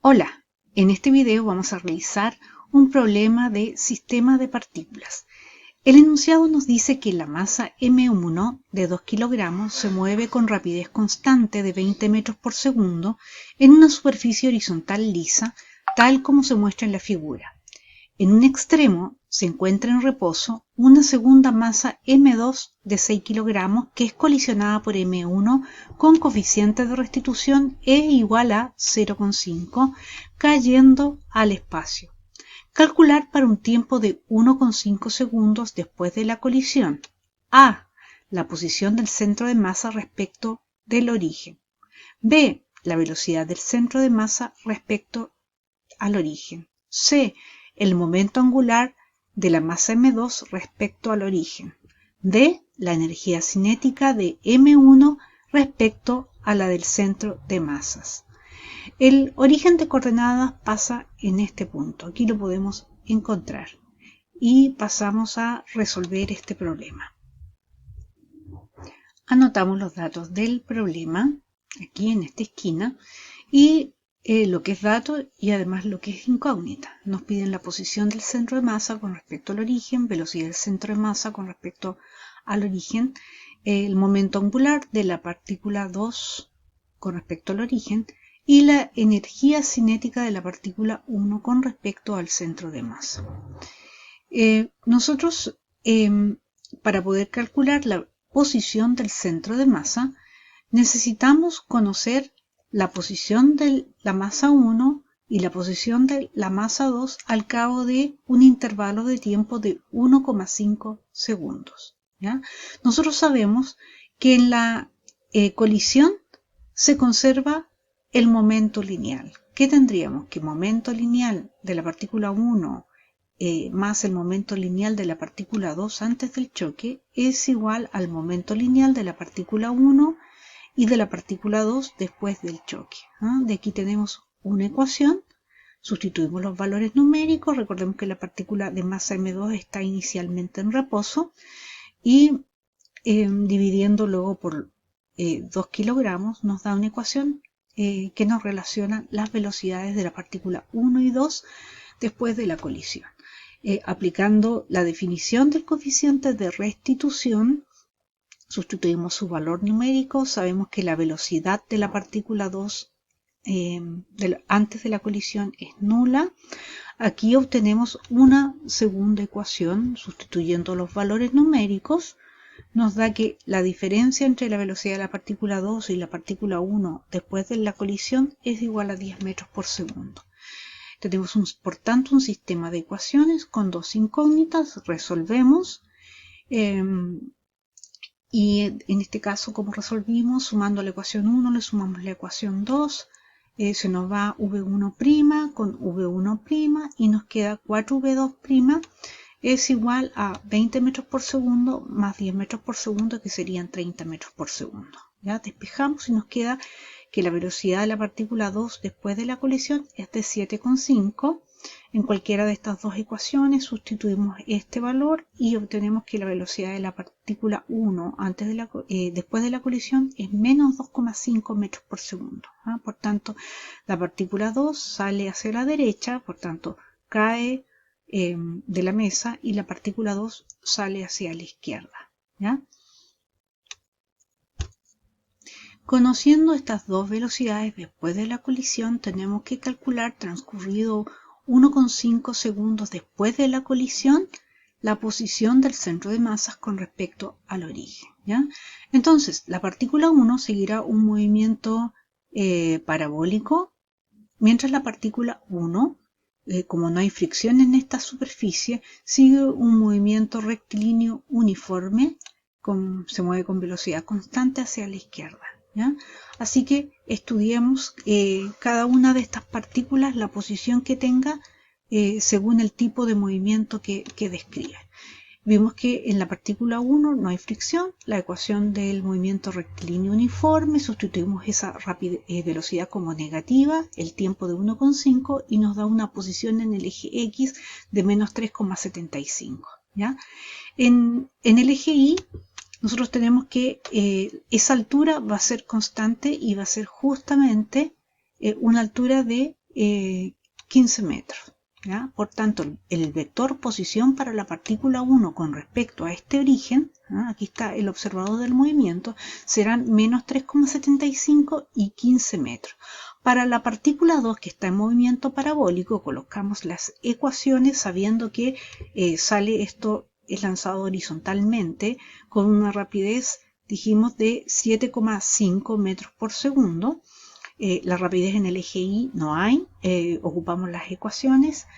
Hola, en este video vamos a realizar un problema de sistema de partículas. El enunciado nos dice que la masa M1 de 2 kilogramos se mueve con rapidez constante de 20 metros por segundo en una superficie horizontal lisa, tal como se muestra en la figura. En un extremo se encuentra en reposo una segunda masa M2 de 6 kilogramos que es colisionada por M1 con coeficiente de restitución E igual a 0,5, cayendo al espacio. Calcular para un tiempo de 1,5 segundos después de la colisión. A. La posición del centro de masa respecto del origen. B. La velocidad del centro de masa respecto al origen. C. El momento angular de la masa M2 respecto al origen. D. La energía cinética de M1 respecto a la del centro de masas. El origen de coordenadas pasa en este punto. Aquí lo podemos encontrar. Y pasamos a resolver este problema. Anotamos los datos del problema aquí en esta esquina y lo que es dato y además lo que es incógnita. Nos piden la posición del centro de masa con respecto al origen, velocidad del centro de masa con respecto al origen, el momento angular de la partícula 2 con respecto al origen y la energía cinética de la partícula 1 con respecto al centro de masa. Nosotros, para poder calcular la posición del centro de masa, necesitamos conocer la posición de la masa 1 y la posición de la masa 2 al cabo de un intervalo de tiempo de 1,5 segundos. ¿Ya? Nosotros sabemos que en la colisión se conserva el momento lineal. ¿Qué tendríamos? Que momento lineal de la partícula 1 más el momento lineal de la partícula 2 antes del choque es igual al momento lineal de la partícula 1 y de la partícula 2 después del choque. De aquí tenemos una ecuación, sustituimos los valores numéricos, recordemos que la partícula de masa M2 está inicialmente en reposo y dividiendo luego por 2 kilogramos nos da una ecuación que nos relaciona las velocidades de la partícula 1 y 2 después de la colisión. Aplicando la definición del coeficiente de restitución, sustituimos su valor numérico, sabemos que la velocidad de la partícula 2 antes de la colisión es nula. Aquí obtenemos una segunda ecuación, sustituyendo los valores numéricos, nos da que la diferencia entre la velocidad de la partícula 2 y la partícula 1 después de la colisión es igual a 10 metros por segundo. Tenemos por tanto un sistema de ecuaciones con dos incógnitas, resolvemos y en este caso como resolvimos, sumando la ecuación 1 le sumamos la ecuación 2, se nos va V1' con V1' y nos queda 4V2' es igual a 20 metros por segundo más 10 metros por segundo, que serían 30 metros por segundo. Ya despejamos y nos queda que la velocidad de la partícula 2 después de la colisión es de 7,5. En cualquiera de estas dos ecuaciones sustituimos este valor y obtenemos que la velocidad de la partícula 1 después de la colisión es menos 2,5 metros por segundo. Por tanto, la partícula 2 sale hacia la derecha, por tanto, cae de la mesa y la partícula 2 sale hacia la izquierda. ¿Ya? Conociendo estas dos velocidades después de la colisión, tenemos que calcular, transcurrido 1,5 segundos después de la colisión, la posición del centro de masas con respecto al origen. ¿Ya? Entonces, la partícula 1 seguirá un movimiento parabólico, mientras la partícula 1, como no hay fricción en esta superficie, sigue un movimiento rectilíneo uniforme, se mueve con velocidad constante hacia la izquierda. ¿Ya? Así que estudiemos cada una de estas partículas, la posición que tenga según el tipo de movimiento que describe. Vimos que en la partícula 1 no hay fricción, la ecuación del movimiento rectilíneo uniforme, sustituimos esa velocidad como negativa, el tiempo de 1,5 y nos da una posición en el eje X de menos 3,75. ¿Ya? En el eje Y nosotros tenemos que esa altura va a ser constante y va a ser justamente una altura de 15 metros. ¿Ya? Por tanto, el vector posición para la partícula 1 con respecto a este origen, ¿ah? Aquí está el observador del movimiento, serán menos 3,75 y 15 metros. Para la partícula 2 que está en movimiento parabólico, colocamos las ecuaciones sabiendo que sale esto, es lanzado horizontalmente con una rapidez, dijimos, de 7,5 metros por segundo. La rapidez en el eje Y no hay, ocupamos las ecuaciones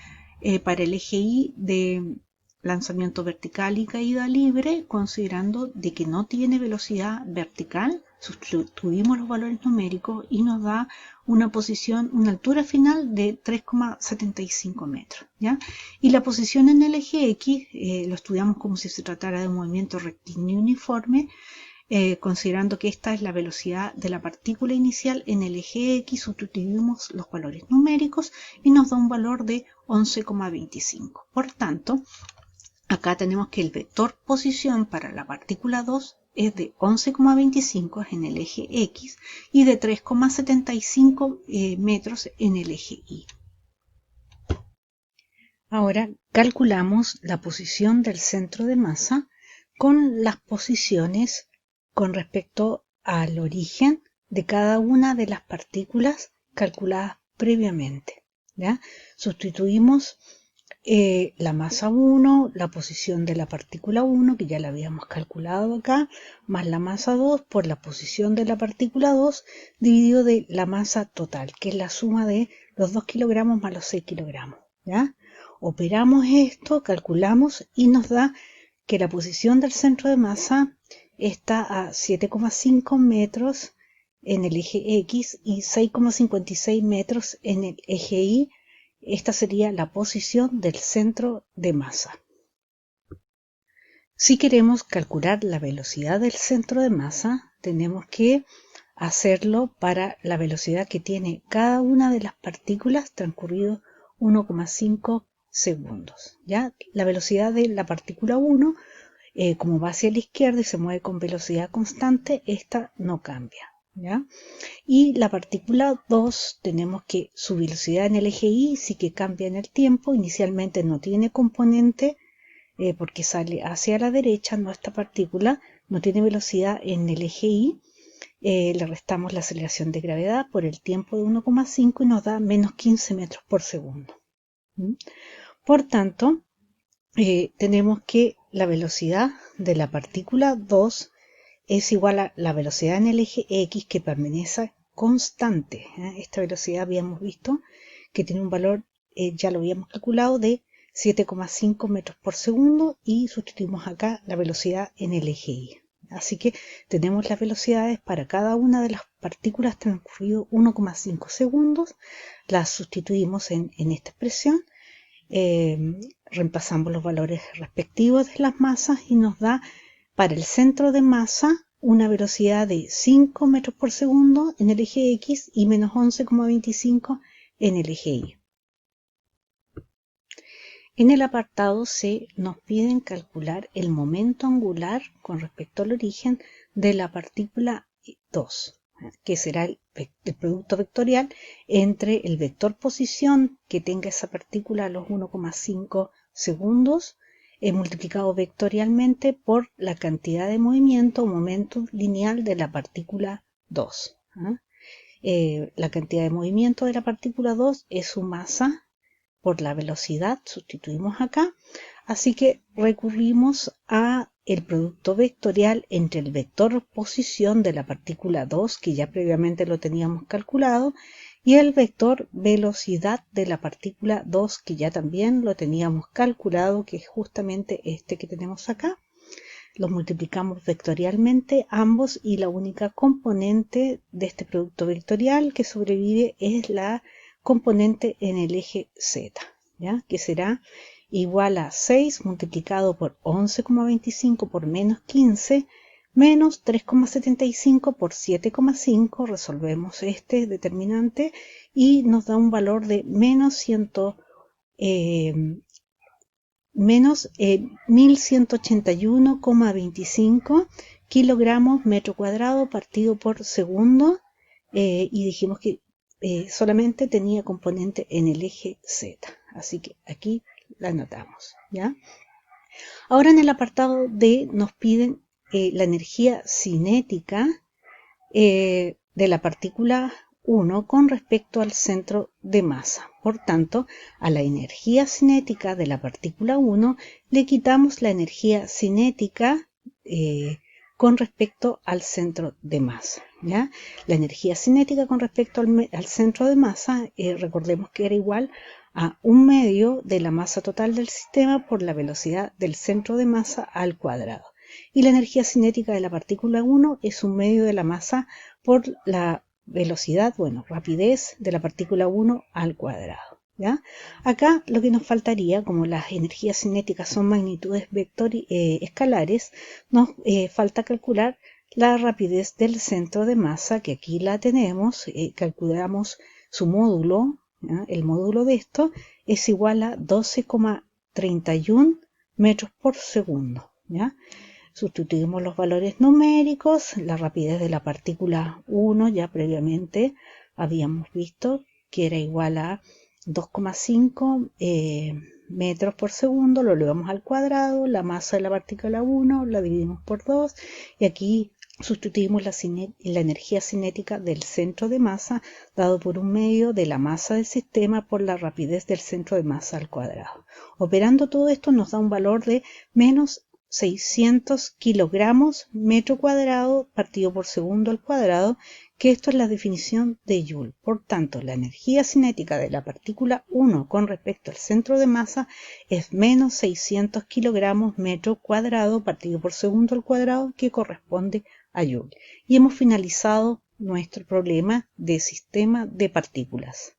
para el eje Y de lanzamiento vertical y caída libre, considerando de que no tiene velocidad vertical, sustituimos los valores numéricos y nos da una posición, una altura final de 3,75 metros. ¿Ya? Y la posición en el eje X lo estudiamos como si se tratara de un movimiento rectilíneo uniforme, considerando que esta es la velocidad de la partícula inicial en el eje X, sustituimos los valores numéricos y nos da un valor de 11,25. Por tanto, acá tenemos que el vector posición para la partícula 2 es de 11,25 en el eje X y de 3,75 metros en el eje Y. Ahora calculamos la posición del centro de masa con las posiciones con respecto al origen de cada una de las partículas calculadas previamente. ¿Ya? Sustituimos la masa 1, la posición de la partícula 1, que ya la habíamos calculado acá, más la masa 2 por la posición de la partícula 2, dividido de la masa total, que es la suma de los 2 kilogramos más los 6 kilogramos. ¿Ya? Operamos esto, calculamos y nos da que la posición del centro de masa está a 7,5 metros en el eje X y 6,56 metros en el eje Y. Esta sería la posición del centro de masa. Si queremos calcular la velocidad del centro de masa, tenemos que hacerlo para la velocidad que tiene cada una de las partículas transcurrido 1,5 segundos. ¿Ya? La velocidad de la partícula 1 como va hacia la izquierda y se mueve con velocidad constante, esta no cambia. ¿Ya? Y la partícula 2 tenemos que su velocidad en el eje Y sí que cambia en el tiempo, inicialmente no tiene componente porque sale hacia la derecha, nuestra partícula no tiene velocidad en el eje Y, le restamos la aceleración de gravedad por el tiempo de 1,5 y nos da menos 15 metros por segundo. Por tanto, tenemos que la velocidad de la partícula 2 es igual a la velocidad en el eje X que permanece constante. Esta velocidad habíamos visto que tiene un valor, ya lo habíamos calculado, de 7,5 metros por segundo y sustituimos acá la velocidad en el eje Y. Así que tenemos las velocidades para cada una de las partículas transcurrido 1,5 segundos, las sustituimos en esta expresión. Reemplazamos los valores respectivos de las masas y nos da para el centro de masa una velocidad de 5 metros por segundo en el eje X y menos 11,25 en el eje Y. En el apartado C nos piden calcular el momento angular con respecto al origen de la partícula 2, que será el producto vectorial entre el vector posición que tenga esa partícula a los 1,5 segundos multiplicado vectorialmente por la cantidad de movimiento o momento lineal de la partícula 2. La cantidad de movimiento de la partícula 2 es su masa por la velocidad, sustituimos acá, así que recurrimos a el producto vectorial entre el vector posición de la partícula 2, que ya previamente lo teníamos calculado, y el vector velocidad de la partícula 2, que ya también lo teníamos calculado, que es justamente este que tenemos acá. Los multiplicamos vectorialmente ambos y la única componente de este producto vectorial que sobrevive es la componente en el eje Z, ¿ya? Que será igual a 6 multiplicado por 11,25 por menos 15 menos 3,75 por 7,5, resolvemos este determinante y nos da un valor de menos 1181,25 kilogramos metro cuadrado partido por segundo, y dijimos que solamente tenía componente en el eje Z. Así que aquí la anotamos, ¿ya? Ahora en el apartado D nos piden la energía cinética de la partícula 1 con respecto al centro de masa. Por tanto, a la energía cinética de la partícula 1 le quitamos la energía cinética con respecto al centro de masa, ¿ya? La energía cinética con respecto al centro de masa, recordemos que era igual a 1/2 de la masa total del sistema por la velocidad del centro de masa al cuadrado. Y la energía cinética de la partícula 1 es 1/2 de la masa por la velocidad, rapidez de la partícula 1 al cuadrado, ¿ya? Acá lo que nos faltaría, como las energías cinéticas son magnitudes escalares, nos falta calcular la rapidez del centro de masa, que aquí la tenemos, calculamos su módulo, ¿ya? El módulo de esto es igual a 12,31 metros por segundo, ¿ya? Sustituimos los valores numéricos, la rapidez de la partícula 1 ya previamente habíamos visto que era igual a 2,5 metros por segundo, lo elevamos al cuadrado, la masa de la partícula 1 la dividimos por 2 y aquí sustituimos la energía cinética del centro de masa dado por 1/2 de la masa del sistema por la rapidez del centro de masa al cuadrado. Operando todo esto nos da un valor de menos 600 kilogramos metro cuadrado partido por segundo al cuadrado, que esto es la definición de Joule. Por tanto, la energía cinética de la partícula 1 con respecto al centro de masa es menos 600 kilogramos metro cuadrado partido por segundo al cuadrado, que corresponde a Joule. Y hemos finalizado nuestro problema de sistema de partículas.